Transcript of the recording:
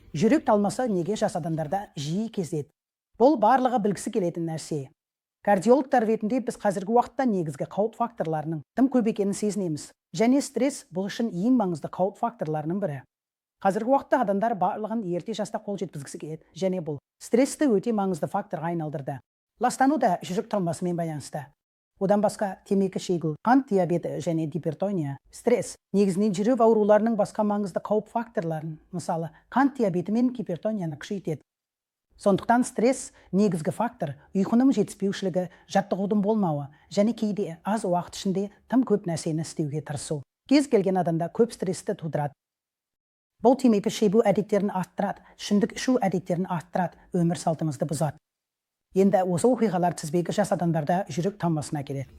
Жүрек талмасы неге жас адамдарда жиі кездеседі? Бұл барлығы білгісі келетін нәрсе. Кардиологтар ретінде біз қазіргі уақытта негізгі қауіп факторларының тым көп екенін сезінеміз. Және стресс бұл үшін ең маңызды қауіп факторларының бірі. Қазіргі уақытта адамдар барлығын ерте жаста қол жеткізгісі келеді, және бұл стрессті өте маңызды факторға айналдырды. Ластану да жүрек талмасымен байланысты. Одан басқа темекі шегу, қант диабеті және гипертония, стресс негізінен жүрек ауруларының басқа маңызды қауіп факторларын, мысалы, қант диабеті мен гипертонияны күшейтеді. Сондықтан стресс негізгі фактор ұйқының жетіспеушілігі, жаттығудың болмауы және кейде аз уақыт ішінде тым көп нәрсені істеуге тырысу. Кез келген адамда көп стрессті тудырады. Бұл темекі шегу әдеттерін арттырады, ішімдік ішу әдеттерін арттырады, өмір салтымызды бұзады. Енді осы оқиғалар тізбегі жас адамдарда жүрек талмасына келеді.